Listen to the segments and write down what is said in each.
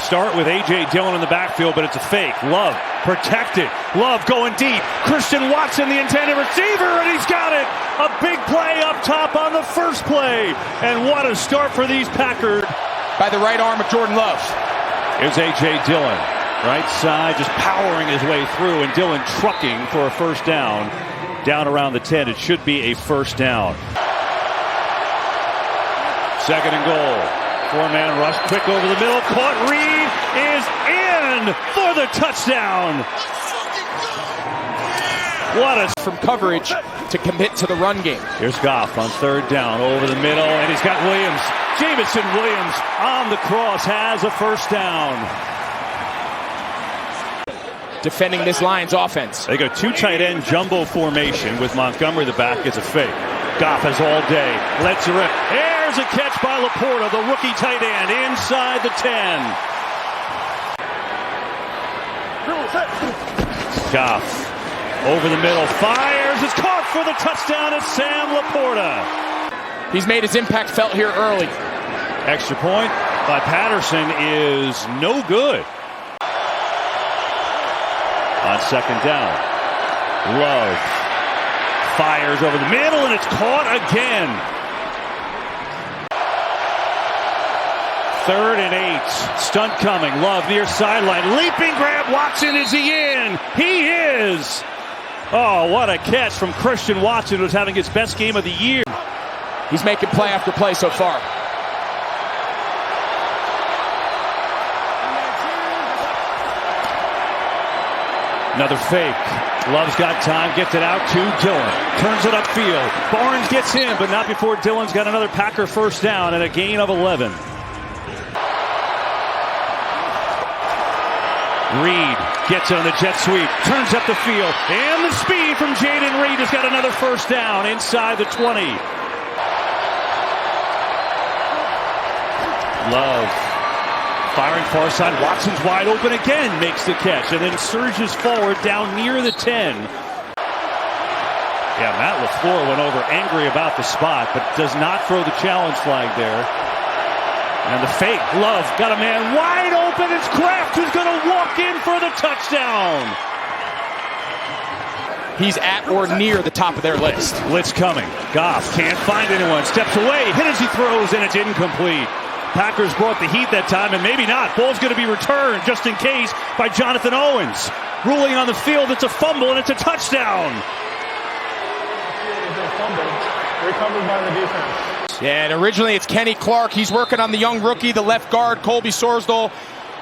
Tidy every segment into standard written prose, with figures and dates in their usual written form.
Start with A.J. Dillon in the backfield, but it's a fake. Love protected. Love going deep. Christian Watson, the intended receiver, and he's got it. A big play up top on the first play. And what a start for these Packers. By the right arm of Jordan Love. Here's A.J. Dillon. Right side, just powering his way through, and Dillon trucking for a first down. Down around the 10. It should be a first down. Second and goal. Four-man rush, quick over the middle. Caught. Reed is in for the touchdown. What a... From coverage to commit to the run game. Here's Goff on third down over the middle, and he's got Williams. Jameson Williams on the cross has a first down. Defending this Lions offense. They go two tight end jumbo formation with Montgomery the back. It's a fake. Goff has all day. Let's rip. There's a catch by Laporta, the rookie tight end, inside the 10. Goff over the middle, fires. It's caught for the touchdown. It's Sam Laporta. He's made his impact felt here early. Extra point by Patterson is no good. On second down, Love fires over the middle, and it's caught again. 3rd and 8. Stunt coming. Love near sideline. Leaping grab. Watson, is he in? He is. Oh, what a catch from Christian Watson, who's having his best game of the year. He's making play after play so far. Another fake. Love's got time, gets it out to Dillon. Turns it upfield. Barnes gets in, but not before Dillon's got another Packer first down and a gain of 11. Reed gets it on the jet sweep. Turns up the field. And the speed from Jaden Reed has got another first down inside the 20. Love. Firing far side. Watson's wide open again. Makes the catch and then surges forward down near the 10. Yeah, Matt LaFleur went over angry about the spot, but does not throw the challenge flag there. And the fake. Love got a man wide open. It's Kraft who's going to walk in for the touchdown. He's at or near the top of their list. Blitz coming. Goff can't find anyone. Steps away. Hit as he throws, and it's incomplete. Packers brought the heat that time, and maybe not. Ball's going to be returned just in case by Jonathan Owens. Ruling on the field, it's a fumble, and it's a touchdown. Recovered by the defense. Yeah, and originally it's Kenny Clark. He's working on the young rookie, the left guard, Colby Sorsdal,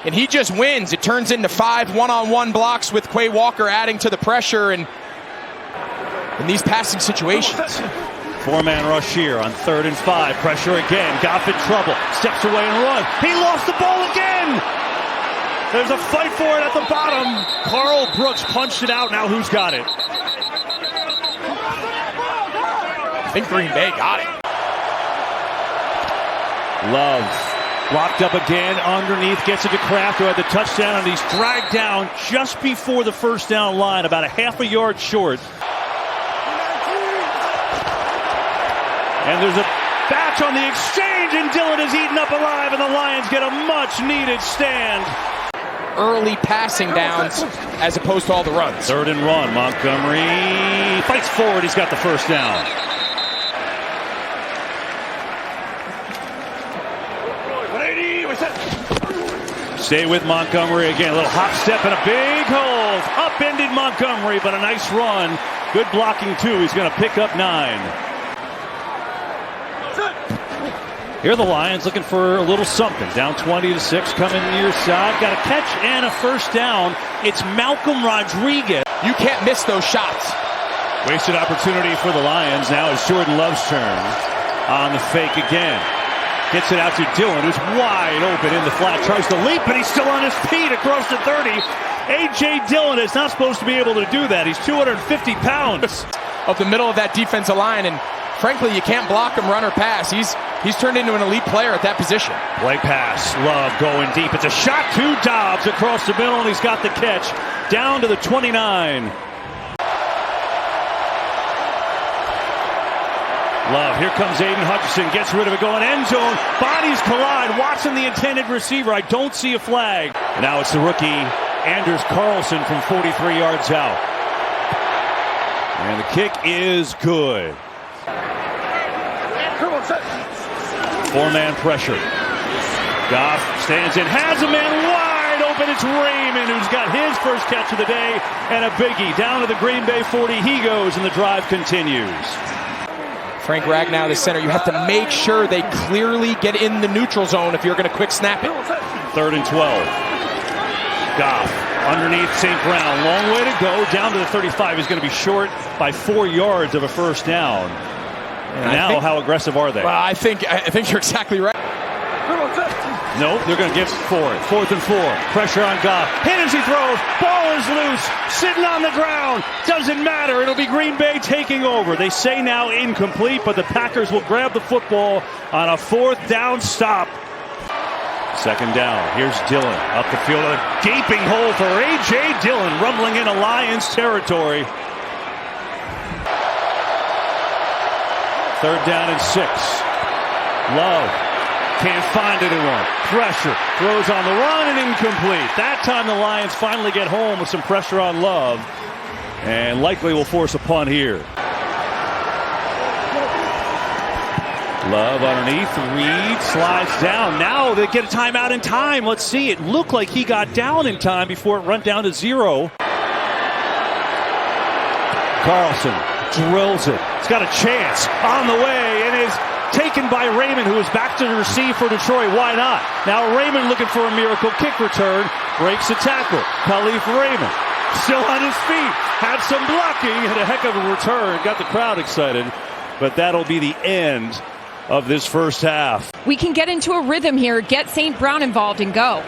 and he just wins. It turns into 5 one-on-one blocks with Quay Walker adding to the pressure and in these passing situations. Four-man rush here on 3rd and 5. Pressure again. Goff in trouble. Steps away and runs. He lost the ball again. There's a fight for it at the bottom. Carl Brooks punched it out. Now who's got it? I think Green Bay got it. Love blocked up again underneath, gets it to Kraft, who had the touchdown, and he's dragged down just before the first down line, about a half a yard short. And there's a batch on the exchange, and Dillon is eaten up alive, and the Lions get a much-needed stand. Early passing downs as opposed to all the runs. 3rd and run. Montgomery fights forward. He's got the first down. Stay with Montgomery again. A little hop step and a big hole. Upended Montgomery, but a nice run. Good blocking, too. He's going to pick up 9. Here are the Lions looking for a little something. Down 20-6, coming near side. Got a catch and a first down. It's Malcolm Rodriguez. You can't miss those shots. Wasted opportunity for the Lions. Now it's Jordan Love's turn on the fake again. Gets it out to Dillon, who's wide open in the flat. Tries to leap, but he's still on his feet across the 30. A.J. Dillon is not supposed to be able to do that. He's 250 pounds. Of the middle of that defensive line, and frankly, you can't block him, run or pass. He's turned into an elite player at that position. Play pass. Love going deep. It's a shot to Dobbs across the middle, and he's got the catch down to the 29. Love, here comes Aiden Hutchinson, gets rid of it, going end zone, bodies collide, watching the intended receiver. I don't see a flag. And now it's the rookie, Anders Carlson, from 43 yards out. And the kick is good. Four-man pressure. Goff stands in, has a man wide open. It's Raymond who's got his first catch of the day and a biggie. Down to the Green Bay 40 he goes, and the drive continues. Frank Ragnow, the center, you have to make sure they clearly get in the neutral zone if you're going to quick snap it. 3rd and 12. Goff underneath St. Brown. Long way to go. Down to the 35. He's going to be short by 4 yards of a first down. And now, how aggressive are they? Well, I think you're exactly right. Nope, they're going to give for it. 4th and 4. Pressure on Goff. Hit as he throws. Ball is loose. Sitting on the ground. Doesn't matter. It'll be Green Bay taking over. They say now incomplete, but the Packers will grab the football on a 4th down stop. 2nd down. Here's Dillon up the field. A gaping hole for A.J. Dillon, rumbling into Lions territory. 3rd down and 6. Love. Can't find anyone. Pressure. Throws on the run and incomplete. That time the Lions finally get home with some pressure on Love. And likely will force a punt here. Love underneath. Reed slides down. Now they get a timeout in time. Let's see. It looked like he got down in time before it run down to 0. Carlson drills it. He's got a chance on the way and is taken by Raymond, who is back to receive for Detroit. Why not? Now Raymond looking for a miracle kick return. Breaks the tackle. Khalif Raymond still on his feet. Had some blocking and a heck of a return. Got the crowd excited. But that'll be the end of this first half. We can get into a rhythm here. Get St. Brown involved and go.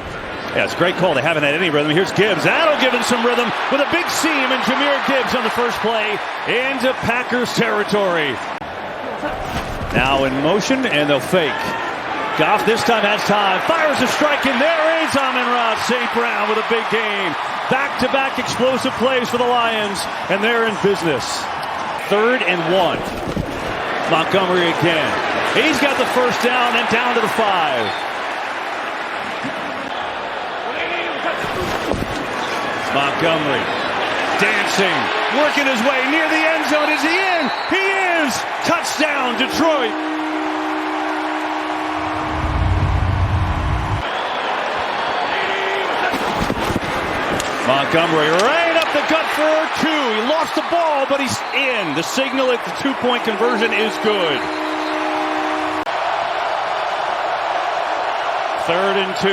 Yeah, it's a great call. They haven't had any rhythm. Here's Gibbs. That'll give him some rhythm with a big seam. And Jahmyr Gibbs on the first play into Packers territory. Now in motion, and they'll fake. Goff this time has time. Fires a strike, and there is Amon-Ra St. Brown with a big game. Back-to-back explosive plays for the Lions, and they're in business. 3rd and 1. Montgomery again. He's got the first down and down to the 5. Montgomery dancing, working his way near the end zone. Is he in? He is! Touchdown, Detroit! Montgomery right up the gut for 2. He lost the ball, but he's in. The signal at the 2-point conversion is good. 3rd and 2.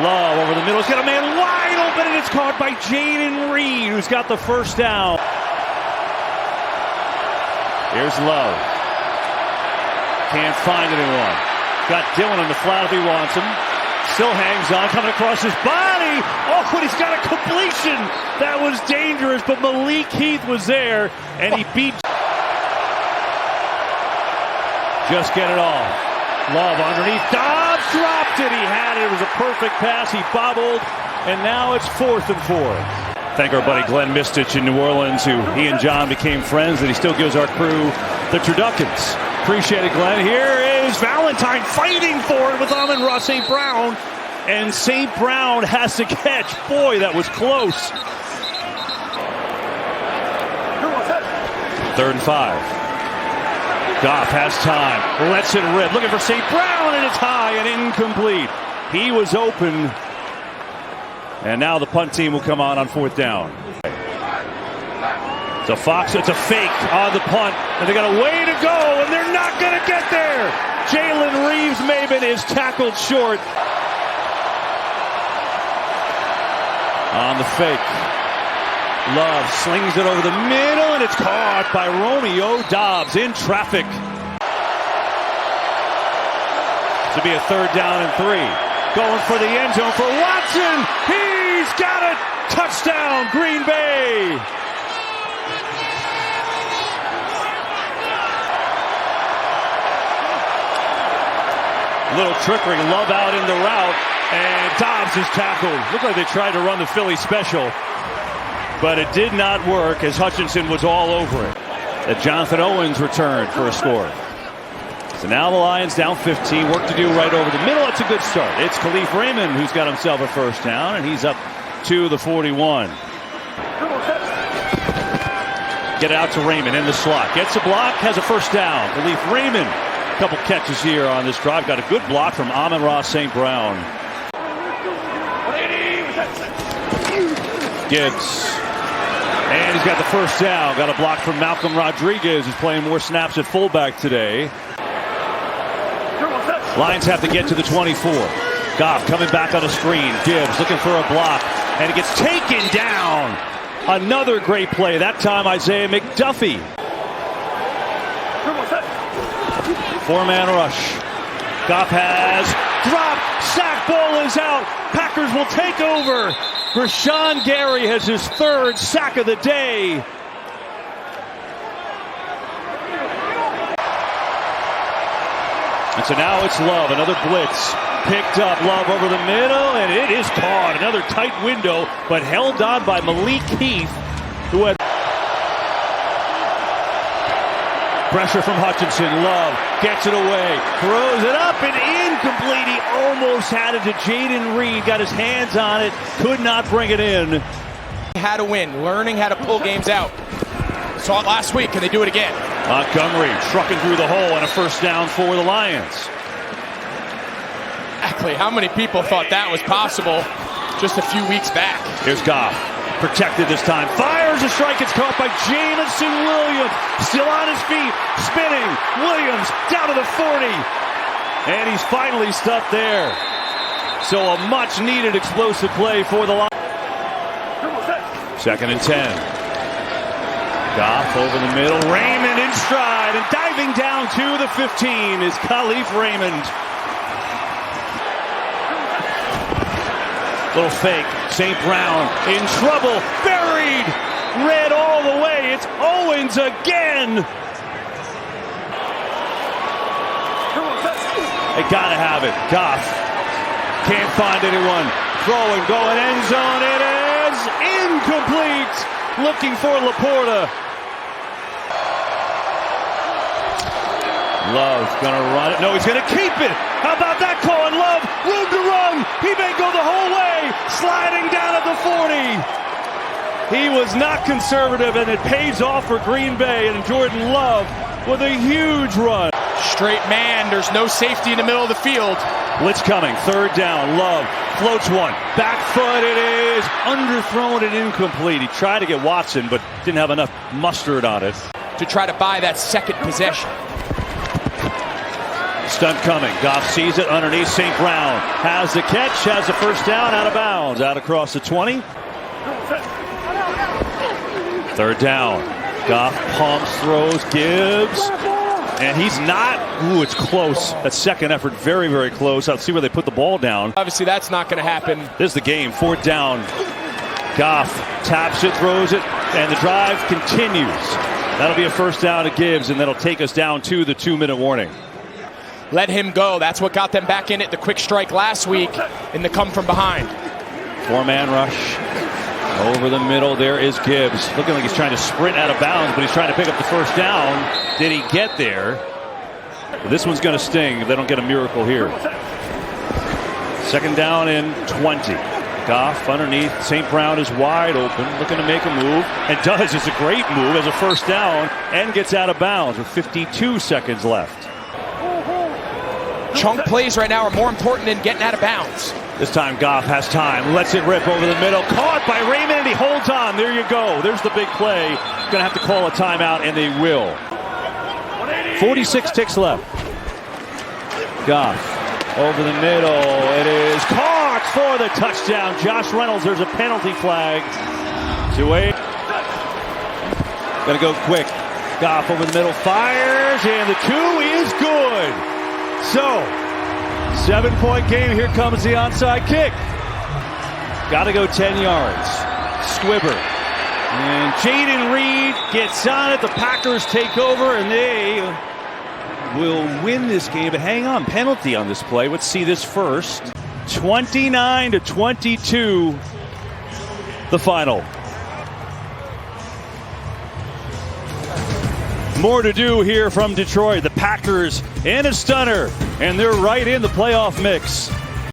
Love over the middle. He's got a man wide open, and it's caught by Jaden Reed, who's got the first down. Here's Love. Can't find anyone. Got Dillon in the flat if he wants him. Still hangs on, coming across his body. Oh, and he's got a completion. That was dangerous, but Malik Heath was there, and he beat. Just get it off. Love underneath. Dobbs dropped it. He had it. It was a perfect pass. He bobbled, and now it's 4th and 4. Thank our buddy Glenn Mistich in New Orleans, who he and John became friends, and he still gives our crew the turduckens. Appreciate it, Glenn. Here is Valentine fighting for it with Amon-Ra St. Brown, and St. Brown has to catch. Boy, that was close. 3rd and 5. Goff has time, lets it rip, looking for St. Brown, and it's high and incomplete. He was open, and now the punt team will come on 4th down. It's a Fox, it's a fake on the punt, and they got a way to go, and they're not going to get there. Jalen Reeves-Maybin is tackled short. On the fake. Love slings it over the middle, and it's caught by Romeo Doubs in traffic. To be a 3rd down and 3. Going for the end zone for Watson. He's got it. Touchdown, Green Bay. Little trickery. Love out in the route, and Doubs is tackled. Looked like they tried to run the Philly special, but it did not work as Hutchinson was all over it. Jonathan Owens returned for a score. So now the Lions down 15. Work to do right over the middle. It's a good start. It's Khalif Raymond who's got himself a first down, and he's up to the 41. Get it out to Raymond in the slot. Gets a block, has a first down. Khalif Raymond, a couple catches here on this drive. Got a good block from Amon-Ra St. Brown. Gibbs. And he's got the first down. Got a block from Malcolm Rodriguez, who's playing more snaps at fullback today. Lions have to get to the 24. Goff coming back on a screen. Gibbs looking for a block. And it gets taken down. Another great play. That time Isaiah McDuffie. Four-man rush. Goff has dropped. Sack, ball is out. Packers will take over. Rashawn Gary has his third sack of the day. And so now it's Love. Another blitz. Picked up. Love over the middle, and it is caught. Another tight window, but held on by Malik Heath, who had pressure from Hutchinson. Love gets it away, throws it up and incomplete. He almost had it to Jaden Reed. Got his hands on it, could not bring it in. How to win, learning how to pull games out. Saw it last week. Can they do it again? Montgomery trucking through the hole and a first down for the Lions. Exactly. How many people thought that was possible just a few weeks back? Here's Goff. Protected this time. Fires a strike. It's caught by Jameson Williams. Still on his feet. Spinning. Williams down to the 40. And he's finally stuffed there. So a much needed explosive play for the Lions. 2nd and 10. Goff over the middle. Raymond in stride. And diving down to the 15 is Khalif Raymond. Little fake. St. Brown in trouble. Buried. Red all the way. It's Owens again. They gotta have it. Goff can't find anyone. Throwing, going end zone. It is incomplete. Looking for Laporta. Love gonna run it. No, he's gonna keep it. How about that call? And Love, room to run. He may go the whole way. Sliding down at the 40. He was not conservative, and it pays off for Green Bay. And Jordan Love with a huge run. Straight man. There's no safety in the middle of the field. Blitz coming. 3rd down. Love floats one. Back foot. It is underthrown and incomplete. He tried to get Watson, but didn't have enough mustard on it. To try to buy that second possession. Stunt coming. Goff sees it underneath. St. Brown has the catch, has the first down, out of bounds, out across the 20. 3rd down. Goff pumps, throws, Gibbs, and he's not. Ooh, it's close. That second effort, very, very close. Let's see where they put the ball down. Obviously, that's not going to happen. This is the game. 4th down. Goff taps it, throws it, and the drive continues. That'll be a first down to Gibbs, and that'll take us down to the 2-minute warning. Let him go. That's what got them back in it. The quick strike last week in the come from behind. 4-man rush. Over the middle, there is Gibbs. Looking like he's trying to sprint out of bounds, but he's trying to pick up the first down. Did he get there? Well, this one's going to sting if they don't get a miracle here. 2nd down and 20. Goff underneath. St. Brown is wide open, looking to make a move, and does. It's a great move as a first down and gets out of bounds with 52 seconds left. Chunk plays right now are more important than getting out of bounds. This time Goff has time, lets it rip over the middle, caught by Raymond, and he holds on. There you go. There's the big play. Gonna have to call a timeout, and they will. 46 ticks left. Goff over the middle. It is caught for the touchdown. Josh Reynolds, there's a penalty flag. 2-8. Gonna go quick. Goff over the middle, fires, and the 2 is good. So, 7-point game. Here comes the onside kick. Got to go 10 yards. Squibber. And Jaden Reed gets on it. The Packers take over, and they will win this game. But hang on, penalty on this play. Let's see this first. 29-22, the final. More to do here from Detroit. The Packers in a stunner, and they're right in the playoff mix.